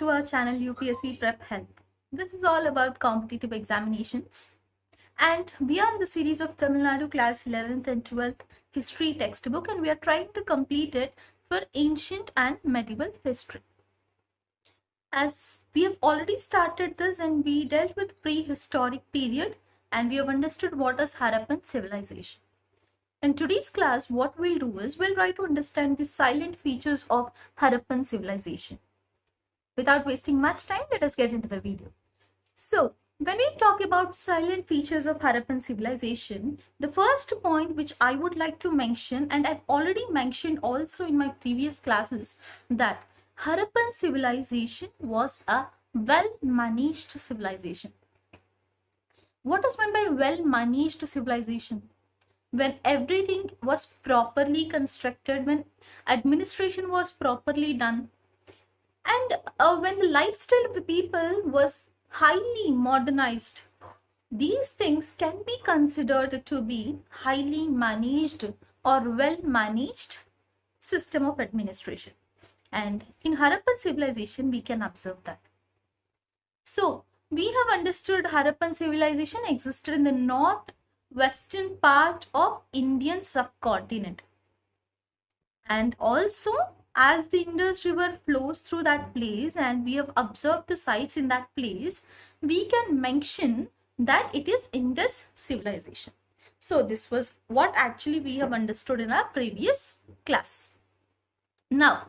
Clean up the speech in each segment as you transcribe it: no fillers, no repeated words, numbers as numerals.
to our channel UPSC Prep Help. This is all about competitive examinations. And we are in the series of Tamilnadu class 11th and 12th history textbook, and we are trying to complete it for ancient and medieval history. As we have already started this and we dealt with prehistoric period and we have understood what is Harappan civilization. In today's class, what we'll do is we'll try to understand the silent features of Harappan civilization. Without wasting much time, let us get into the video. So, when we talk about silent features of Harappan civilization, the first point which I would like to mention, and I've already mentioned also in my previous classes, that Harappan civilization was a well-managed civilization. What is meant by well-managed civilization? When everything was properly constructed, when administration was properly done, and when the lifestyle of the people was highly modernized, these things can be considered to be highly managed or well-managed system of administration. And in Harappan civilization, we can observe that. So, we have understood Harappan civilization existed in the northwestern part of Indian subcontinent. And also, as the Indus River flows through that place and we have observed the sites in that place, we can mention that it is Indus civilization. So this was what actually we have understood in our previous class. Now,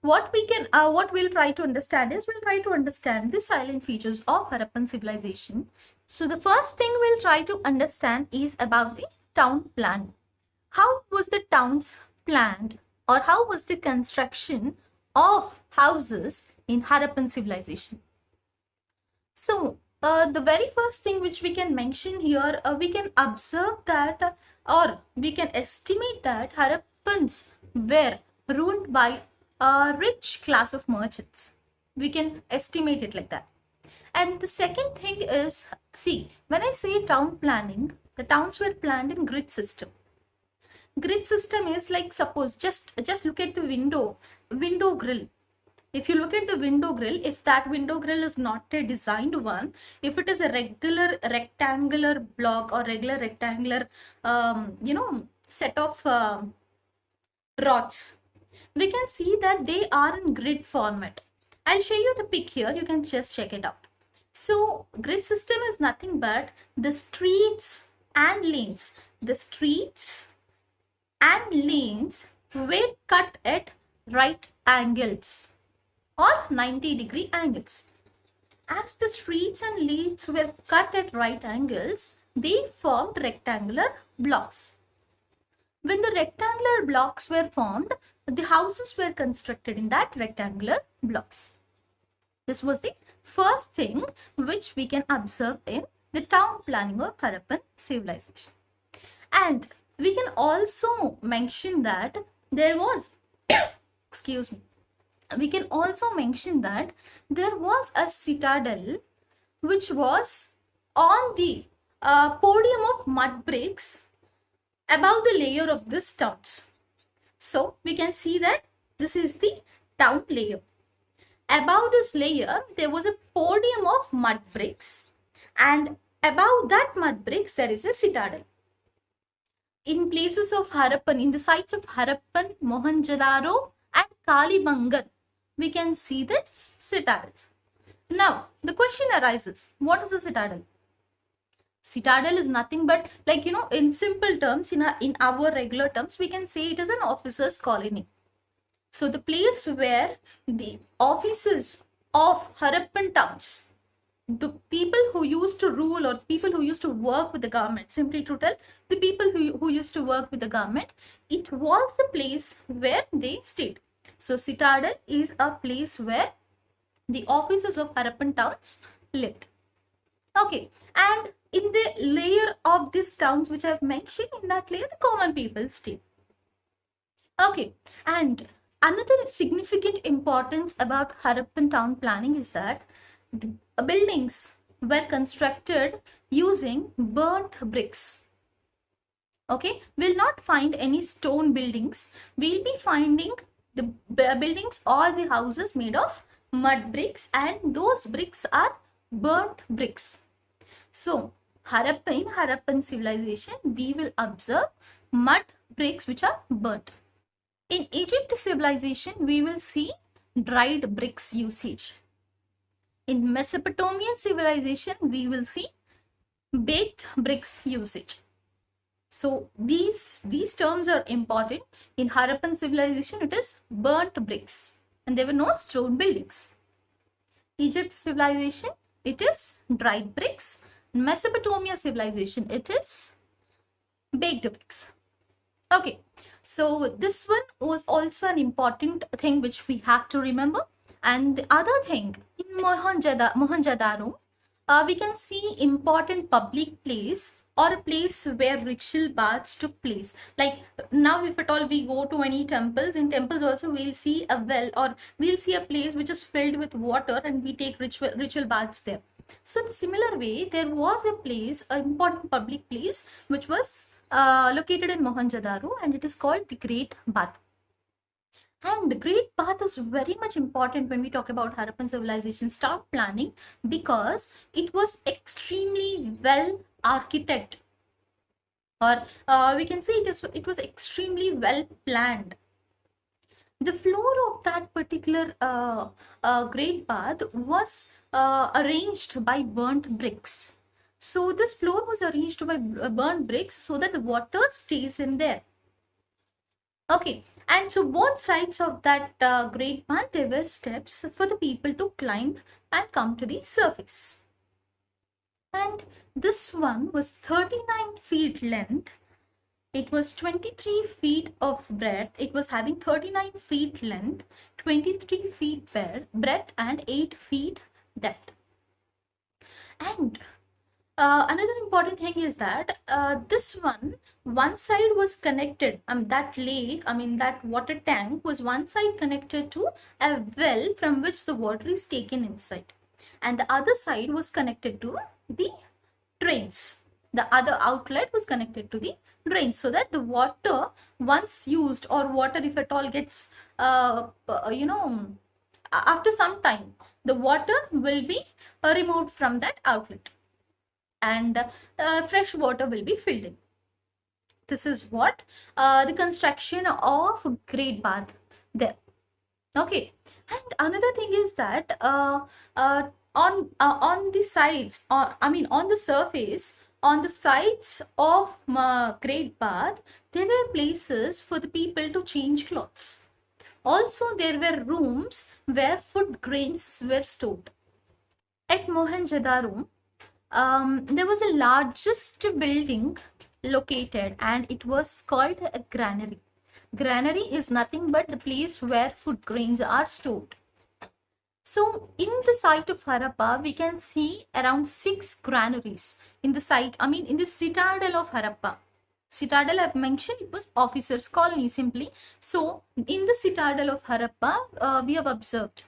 what we'll try to understand is we'll try to understand the silent features of Harappan civilization. So the first thing we'll try to understand is about the town plan. How was the towns planned, or how was the construction of houses in Harappan civilization? So the very first thing which we can mention here, we can observe that or we can estimate that Harappans were ruled by a rich class of merchants. We can estimate it like that. And the second thing is, see, when I say town planning, the towns were planned in grid system. Grid system is like, suppose just look at the window grill. If you look at the window grill, if that window grill is not a designed one, if it is a regular rectangular block or regular rectangular set of rods, we can see that they are in grid format. I'll show you the pic here, you can just check it out. So grid system is nothing but the streets and lanes. The streets and lanes were cut at right angles or 90-degree angles. As the streets and lanes were cut at right angles, they formed rectangular blocks. When the rectangular blocks were formed, the houses were constructed in that rectangular blocks. This was the first thing which we can observe in the town planning of Harappan civilization. And we can also mention that there was, excuse me, we can also mention that there was a citadel which was on the podium of mud bricks above the layer of the towns. So we can see that this is the town layer. Above this layer, there was a podium of mud bricks, and above that mud bricks, there is a citadel. In places of Harappan, in the sites of Harappan, Mohenjo-daro and Kalibangan, we can see this citadels. Now, the question arises, what is a citadel? Citadel is nothing but, like, in simple terms, in our regular terms, we can say it is an officer's colony. So the place where the officers of Harappan towns, the people who used to rule or people who used to work with the government, simply to tell, the people who used to work with the government, it was the place where they stayed. So citadel is a place where the officers of Harappan towns lived. Okay, and in the layer of these towns which I have mentioned, in that layer the common people stay. Okay, and another significant importance about Harappan town planning is that buildings were constructed using burnt bricks. Okay, we'll not find any stone buildings. We'll be finding the buildings or the houses made of mud bricks, and those bricks are burnt bricks. So in Harappan civilization, we will observe mud bricks which are burnt. In Egypt civilization, we will see dried bricks usage. In Mesopotamian civilization, we will see baked bricks usage. So these terms are important. In Harappan civilization, it is burnt bricks, and there were no stone buildings. Egypt civilization, it is dried bricks. Mesopotamia civilization, it is baked bricks. Okay, so this one was also an important thing which we have to remember. And the other thing, in Mohenjo-daro, we can see important public place or a place where ritual baths took place. Like now, if at all we go to any temples, in temples also we'll see a well, or we'll see a place which is filled with water, and we take ritual baths there. So in similar way, there was a place, an important public place, which was located in Mohenjo-daro, and it is called the Great Bath. And the Great Bath is very much important when we talk about Harappan civilization town planning, because it was extremely well architected, or we can say it was extremely well planned. The floor of that particular Great Bath was arranged by burnt bricks. So this floor was arranged by burnt bricks so that the water stays in there. Okay, and so both sides of that Great Bath, there were steps for the people to climb and come to the surface. And this one was 39 feet length. It was 23 feet of breadth. It was having 39 feet length, 23 feet breadth, and 8 feet depth. And another important thing is that this one side was connected, that lake, that water tank was one side connected to a well from which the water is taken inside. And the other side was connected to the drains. The other outlet was connected to the drains, so that the water once used, or water if at all gets, after some time, the water will be removed from that outlet, and fresh water will be filled in. This is what the construction of Great Bath there. Okay, and another thing is that on the sides, on the surface, on the sides of Great Bath, there were places for the people to change clothes. Also, there were rooms where food grains were stored. At Mohenjo-daro, there was a largest building located, and it was called a granary. Granary is nothing but the place where food grains are stored. So in the site of Harappa, we can see around 6 granaries in the site, in the citadel of Harappa. Citadel, I've mentioned, it was officers' colony simply. So in the citadel of Harappa, we have observed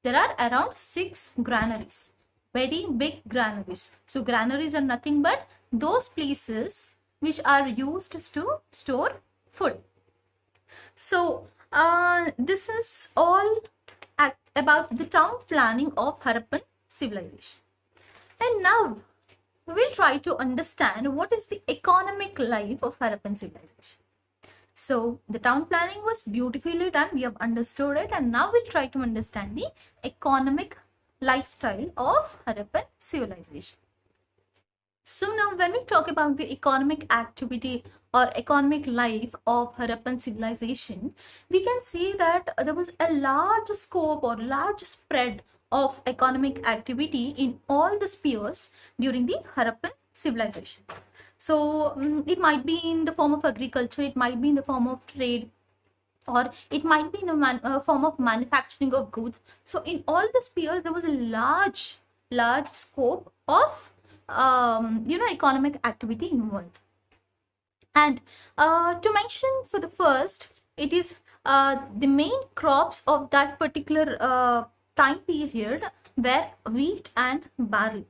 there are around 6 granaries, very big granaries. So granaries are nothing but those places which are used to store food. So this is all about the town planning of Harappan civilization. And now we'll try to understand what is the economic life of Harappan civilization. So the town planning was beautifully done. We have understood it, and now we'll try to understand the economic lifestyle of Harappan civilization. So now when we talk about the economic activity or economic life of Harappan civilization, we can see that there was a large scope or large spread of economic activity in all the spheres during the Harappan civilization. So it might be in the form of agriculture, it might be in the form of trade, or it might be in the form of manufacturing of goods. So in all the spheres, there was a large scope of economic activity involved. And to mention for the first, it is the main crops of that particular time period were wheat and barley.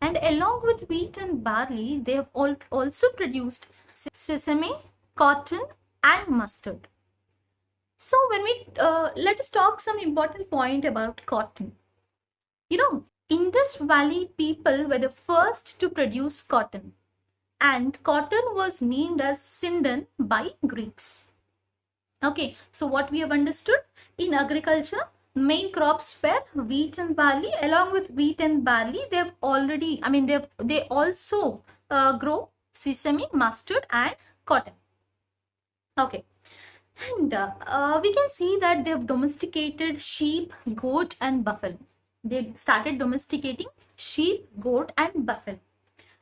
And along with wheat and barley, they have also produced sesame, cotton, and mustard. So when we let us talk some important point about cotton. Indus Valley people were the first to produce cotton, and cotton was named as Sindan by Greeks. Okay, so what we have understood in agriculture, main crops were wheat and barley. Along with wheat and barley, they also grow sesame, mustard, and cotton. Okay, and we can see that they've domesticated sheep, goat, and buffalo. They started domesticating sheep, goat, and buffalo.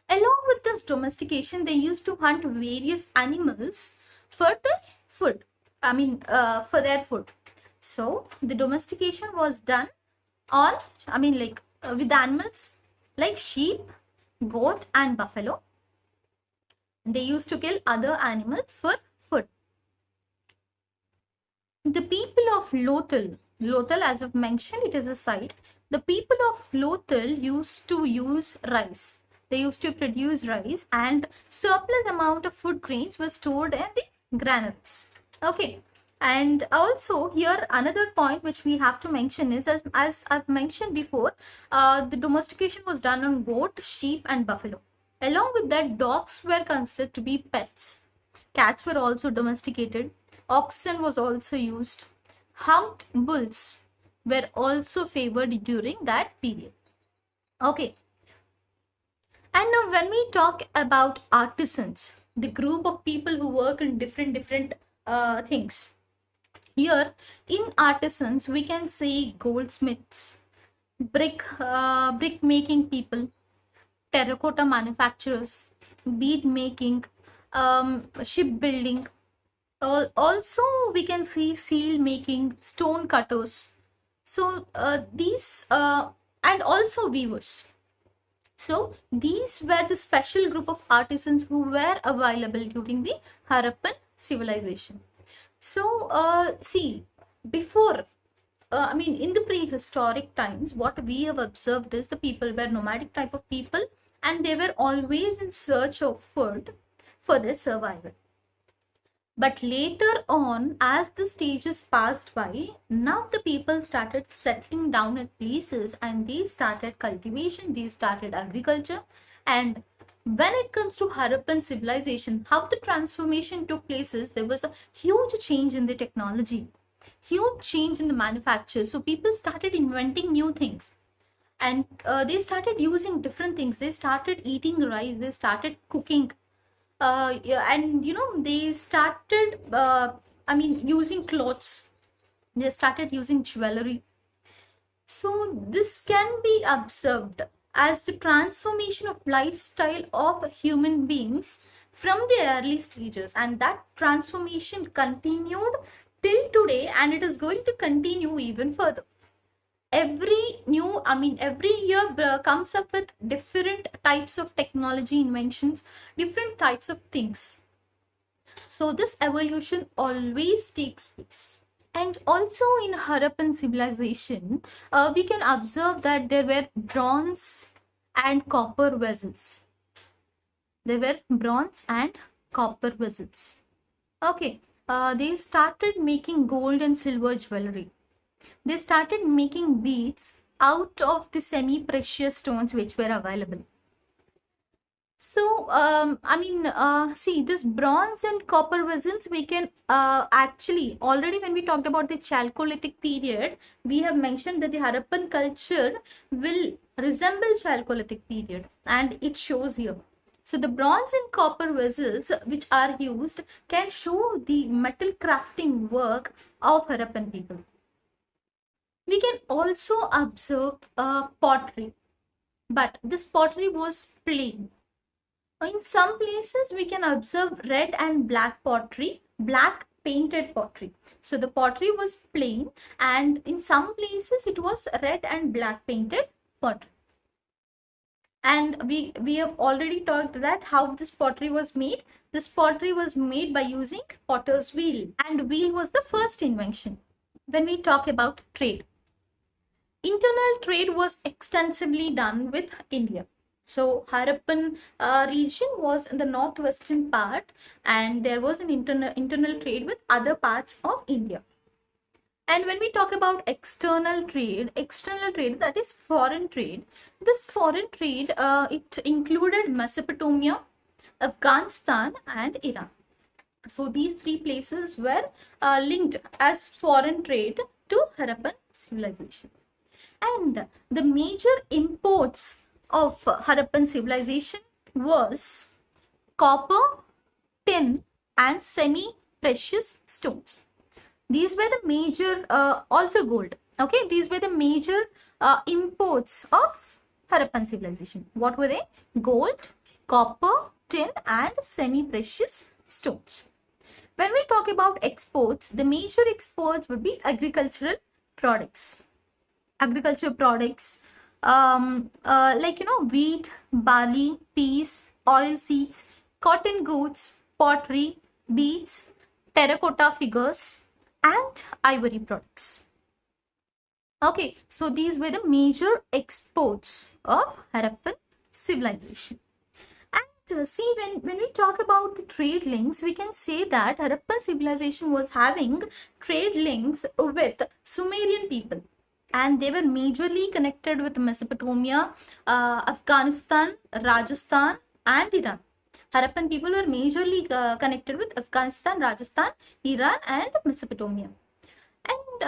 Along with this domestication, they used to hunt various animals for the food. For their food. So the domestication was done on, with animals like sheep, goat, and buffalo. They used to kill other animals for food. The people of Lothal, as I've mentioned, it is a site. The people of Lothal used to use rice. They used to produce rice, and surplus amount of food grains were stored in the granaries. Okay. And also here another point which we have to mention is, as I've mentioned before, the domestication was done on goat, sheep, and buffalo. Along with that, dogs were considered to be pets. Cats were also domesticated. Oxen was also used. Humped bulls were also favored during that period. Okay. And now when we talk about artisans, the group of people who work in different things. Here in artisans, we can say goldsmiths, brick making people, terracotta manufacturers, bead making, shipbuilding. Also, we can see seal making, stone cutters. So these and also weavers. So these were the special group of artisans who were available during the Harappan civilization. So see, before in the prehistoric times, what we have observed is the people were nomadic type of people, and they were always in search of food for their survival. But later on, as the stages passed by, now the people started settling down at places, and they started cultivation, they started agriculture. And when it comes to Harappan civilization, how the transformation took places, there was a huge change in the technology, huge change in the manufacture. So people started inventing new things, and they started using different things. They started eating rice, they started cooking. And they started using clothes, they started using jewelry. So this can be observed as the transformation of lifestyle of human beings from the early stages, and that transformation continued till today, and it is going to continue even further. Every year comes up with different types of technology inventions, different types of things. So this evolution always takes place. And also in Harappan civilization, we can observe that there were bronze and copper vessels. There were bronze and copper vessels. Okay, they started making gold and silver jewelry. They started making beads out of the semi-precious stones which were available. So, see, this bronze and copper vessels, we can actually, already when we talked about the Chalcolithic period, we have mentioned that the Harappan culture will resemble Chalcolithic period, and it shows here. So the bronze and copper vessels which are used can show the metal crafting work of Harappan people. We can also observe pottery, but this pottery was plain. In some places, we can observe red and black pottery, black painted pottery. So the pottery was plain, and in some places it was red and black painted pottery. And we have already talked that how this pottery was made. This pottery was made by using potter's wheel, and wheel was the first invention. When we talk about trade, internal trade was extensively done with India. So Harappan region was in the northwestern part, and there was an internal trade with other parts of India. And when we talk about external trade, that is foreign trade. This foreign trade, it included Mesopotamia, Afghanistan, and Iran. So these three places were linked as foreign trade to Harappan civilization. And the major imports of Harappan civilization was copper, tin, and semi-precious stones. These were the major, also gold. Okay, these were the major imports of Harappan civilization. What were they? Gold, copper, tin, and semi-precious stones. When we talk about exports, the major exports would be agricultural products. Agricultural products like wheat, barley, peas, oil seeds, cotton goods, pottery, beads, terracotta figures, and ivory products. Okay, so these were the major exports of Harappan civilization. And see, when we talk about the trade links, we can say that Harappan civilization was having trade links with Sumerian people. And they were majorly connected with Mesopotamia, Afghanistan, Rajasthan, and Iran. Harappan people were majorly connected with Afghanistan, Rajasthan, Iran, and Mesopotamia. And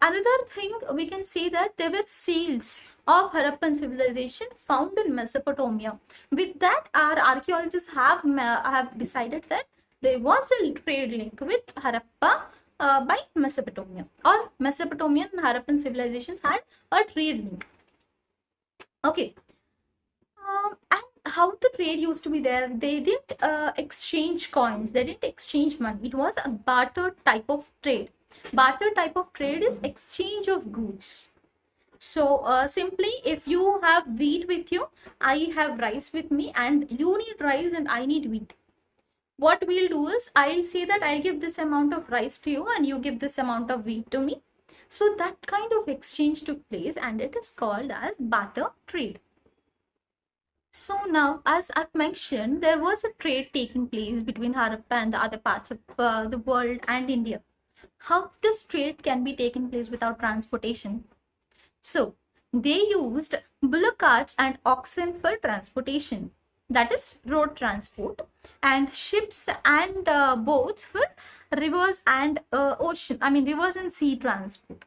another thing, we can say that there were seals of Harappan civilization found in Mesopotamia. With that, our archaeologists have decided that there was a trade link with Harappa by Mesopotamia, or Mesopotamian and Harappan civilizations had a trade link. Okay. And how the trade used to be there, they didn't exchange coins, they didn't exchange money. It was a barter type of trade. Barter type of trade is exchange of goods. So simply, if you have wheat with you, I have rice with me, and you need rice and I need wheat. What we'll do is, I'll say that I'll give this amount of rice to you and you give this amount of wheat to me. So that kind of exchange took place, and it is called as barter trade. So now, as I've mentioned, there was a trade taking place between Harappa and the other parts of the world and India. How this trade can be taken place without transportation? So they used bullock carts and oxen for transportation, that is road transport, and ships and boats for rivers and rivers and sea transport.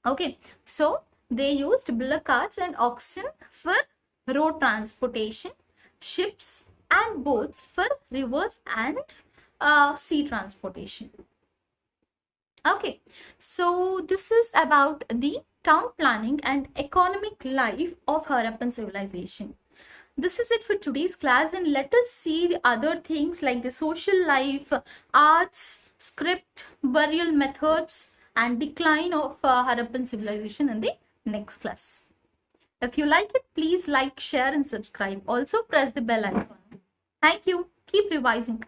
Okay, so they used bullock carts and oxen for road transportation, ships and boats for rivers and sea transportation. Okay, so this is about the town planning and economic life of Harappan civilization. This is it for today's class, and let us see the other things like the social life, arts, script, burial methods, and decline of Harappan civilization in the next class. If you like it, please like, share, and subscribe. Also press the bell icon. Thank you. Keep revising.